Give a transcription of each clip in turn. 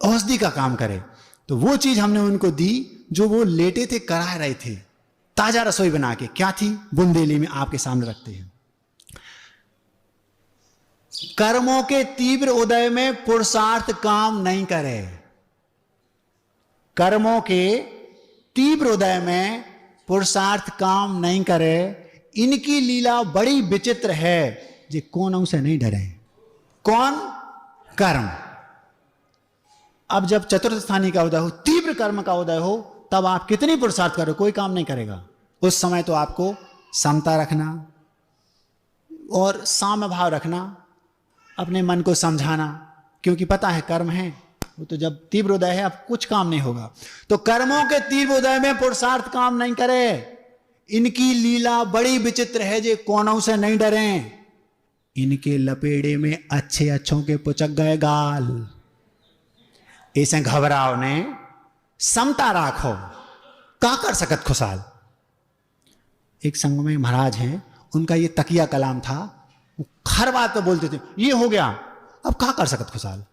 औषधि का काम करे। तो वो चीज हमने उनको दी जो वो लेटे थे, करा रहे थे, ताजा रसोई बना के। क्या थी? बुंदेली में आपके सामने रखते हैं। कर्मों के तीव्र उदय में पुरुषार्थ काम नहीं करे। कर्मों के तीव्र उदय में पुरुषार्थ काम नहीं करे। इनकी लीला बड़ी विचित्र है, जे कौन से नहीं डरे। कौन? कर्म। अब जब चतुर्थ स्थानी का उदय हो, तीव्र कर्म का उदय हो, तब आप कितनी पुरुषार्थ करो, कोई काम नहीं करेगा। उस समय तो आपको समता रखना और साम्य भाव रखना, अपने मन को समझाना, क्योंकि पता है कर्म है वो तो जब तीव्र उदय है अब कुछ काम नहीं होगा। तो कर्मों के तीव्र उदय में पुरुषार्थ काम नहीं करे। इनकी लीला बड़ी विचित्र है, जे कोनों से नहीं डरे। इनके लपेड़े में अच्छे अच्छों के पुचक गए गाल। ऐसे घबराओ ने, समता राखो, का कर सकत खुशाल। एक संग में महाराज हैं, उनका ये तकिया कलाम था। वो हर बात पे बोलते थे, ये हो गया, अब का कर सकत खुशाल।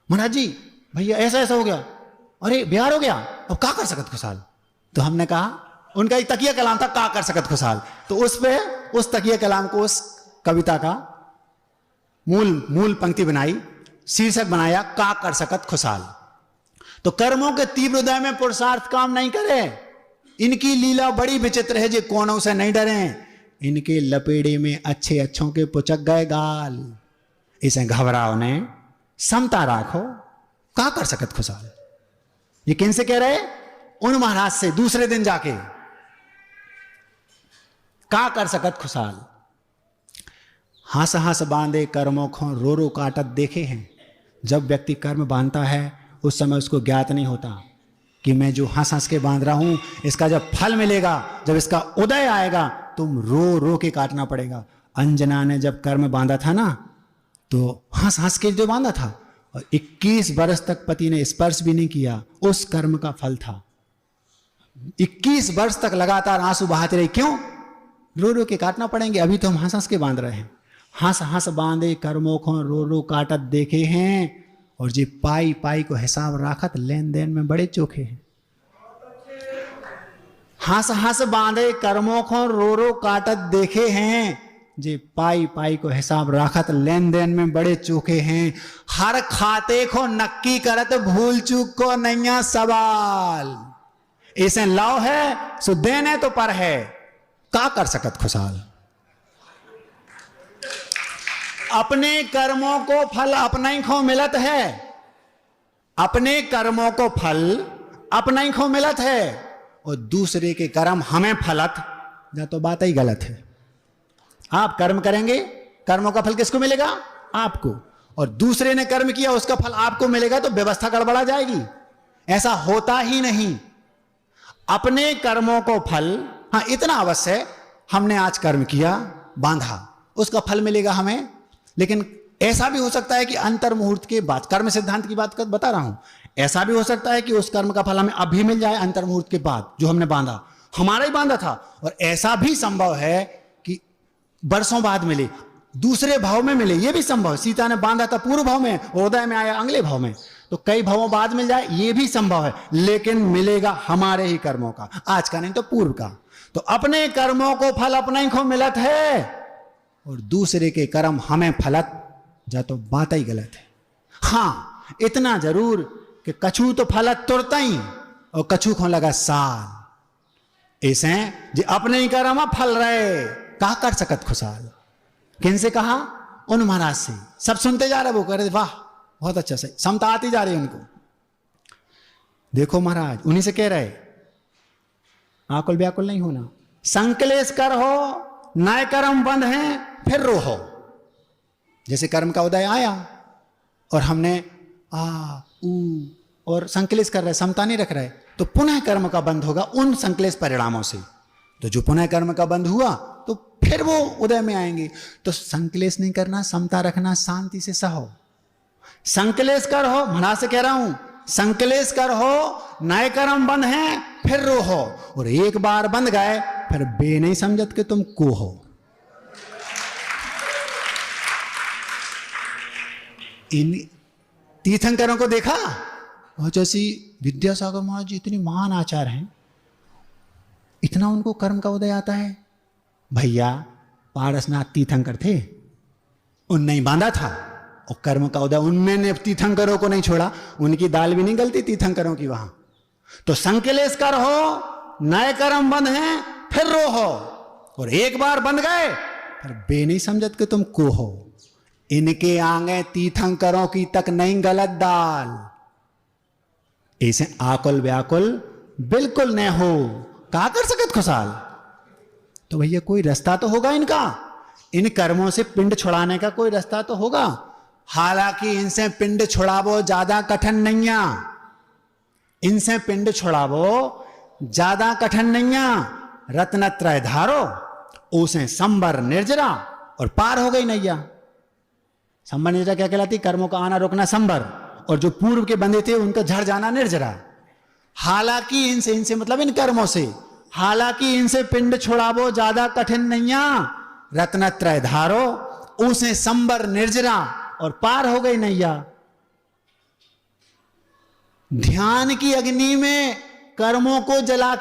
महाराज जी भैया ऐसा ऐसा हो गया, अरे बिहार हो गया, अब का कर सकत खुशाल। तो हमने कहा, उनका एक तकिया कलाम था, का कर सकत खुशाल। तो उस पे उस तकिया कलाम को, उस कविता का मूल पंक्ति बनाई, शीर्षक बनाया, का कर सकत खुशाल। तो कर्मों के तीव्र उदय में पुरुषार्थ काम नहीं करे। इनकी लीला बड़ी विचित्र है, जे कोनों से नहीं डरे। इनके लपेड़े में अच्छे अच्छों के पुचक गए गाल। इसे घबराओ ने, समता राखो, का कर सकत खुशाल। ये किन से कह रहे? उन महाराज से दूसरे दिन जाके, का कर सकत खुशाल। हंस हंस बांधे कर्मों को रो रो काटत देखे हैं। जब व्यक्ति कर्म बांधता है उस समय उसको ज्ञात नहीं होता कि मैं जो हंस हंस के बांध रहा हूं, इसका जब फल मिलेगा, जब इसका उदय आएगा, तुम रो रो के काटना पड़ेगा। अंजना ने जब कर्म बांधा था ना, तो हंस हंस के जो बांधा था, और 21 वर्ष तक पति ने स्पर्श भी नहीं किया, उस कर्म का फल था। 21 वर्ष तक लगातार आंसू बहाते रहे। क्यों? रो रो के काटना पड़ेंगे। अभी तो हम हंस हंस के बांध रहे हैं। हंस हंस बांधे कर्मों को रो रो काटत देखे हैं, और जी पाई पाई को हिसाब राखत लेन देन में बड़े चोखे हैं। हंस हंस बांधे कर्मों को रो रो काटत देखे हैं, जे पाई पाई को हिसाब राखत लेन देन में बड़े चोखे हैं। हर खाते को नक्की करत भूल चूक को नैया सवाल। ऐसे लाव है सो देने तो पर है, का कर सकत खुशाल। अपने कर्मों को फल अपना ही खो मिलत है। अपने कर्मों को फल अपना ही खो मिलत है, और दूसरे के कर्म हमें फलत, या तो बात ही गलत है। आप कर्म करेंगे, कर्मों का फल किसको मिलेगा? आपको। और दूसरे ने कर्म किया, उसका फल आपको मिलेगा, तो व्यवस्था गड़बड़ा जाएगी। ऐसा होता ही नहीं। अपने कर्मों को फल, हाँ इतना अवश्य है, हमने आज कर्म किया, बांधा, उसका फल मिलेगा हमें। लेकिन ऐसा भी हो सकता है कि अंतर मुहूर्त के बाद, कर्म सिद्धांत की बात बता रहा हूं, ऐसा भी हो सकता है कि उस कर्म का फल हमें अभी मिल जाए, अंतर मुहूर्त के बाद, जो हमने बांधा, हमारा ही बांधा था। और ऐसा भी संभव है कि वर्षों बाद मिले, दूसरे भाव में मिले, यह भी संभव है। सीता ने बांधा था पूर्व भाव में, उदय में आया अगले भाव में, तो कई भावों बाद मिल जाए, यह भी संभव है। लेकिन मिलेगा हमारे ही कर्मों का, आज का नहीं तो पूर्व का। तो अपने कर्मों को फल अपना ही को मिलत है, और दूसरे के कर्म हमें फलत, जा तो बात ही गलत है। हां इतना जरूर कि कछू तो फलत तुरता ही, और कछू को लगा साल। ऐसे जो अपने ही कर्म फल रहे, का कर सकत खुशाल। किन से कहा? उन महाराज से। सब सुनते जा रहे, वो कह रहे वाह बहुत अच्छा, सही समता आती जा रही है उनको। देखो महाराज उन्हीं से कह रहे, आकुल व्याकुल नहीं होना। संकलेश कर हो, नए कर्म बंद हैं, फिर रो हो। जैसे कर्म का उदय आया और हमने ऊ और संकलेश कर रहे, समता नहीं रख रहे, तो पुनः कर्म का बंद होगा उन संकलेश परिणामों से। तो जो पुनः कर्म का बंद हुआ तो फिर वो उदय में आएंगे। तो संकलेश नहीं करना, समता रखना, शांति से सहो। संकलेश कर हो, महाराज से कह रहा हूं, संकलेश कर हो, नए कर्म बंद हैं, फिर रो हो। और एक बार बंद गए फिर बे नहीं समझत कि तुम को हो। इन तीर्थंकरों को देखा, और जैसी विद्यासागर महाराज जी इतनी महान आचार्य हैं, इतना उनको कर्म का उदय आता है। भैया पारसनाथ तीर्थंकर थे, उनने ही बांधा था, और कर्म का उदय उनने तीर्थंकरों को नहीं छोड़ा, उनकी दाल भी नहीं गलती तीर्थंकरों की वहां। तो संकलेश कर हो, नए कर्म बंद हैं, फिर रो हो, और एक बार बंद गए फिर बे नहीं समझत कि तुम को हो। इनके आगे तीर्थंकरों की तक नहीं गलत दाल। ऐसे आकुल व्याकुल बिल्कुल न हो, क्या कर सकत खुशाल। तो भैया कोई रास्ता तो होगा इनका, इन कर्मों से पिंड छुड़ाने का कोई रास्ता तो होगा। हालांकि इनसे पिंड छुड़ावो ज्यादा कठिन नहीं है, इनसे पिंड छुड़ावो ज्यादा कठिन नहीं है। रत्नत्रय धारो, उसे संबर निर्जरा, और पार हो गई नैया। संबर निर्जरा क्या कहलाती? कर्मों का आना रोकना संबर, और जो पूर्व के बंधे थे उनका झड़ जाना निर्जरा। हालांकि इनसे मतलब इन कर्मों से, हालांकि इनसे पिंड छुड़ावो ज्यादा कठिन नहीं है। रत्नत्रय धारो, उसे संबर निर्जरा, और पार हो गई नैया। ध्यान की अग्नि में कर्मों को जला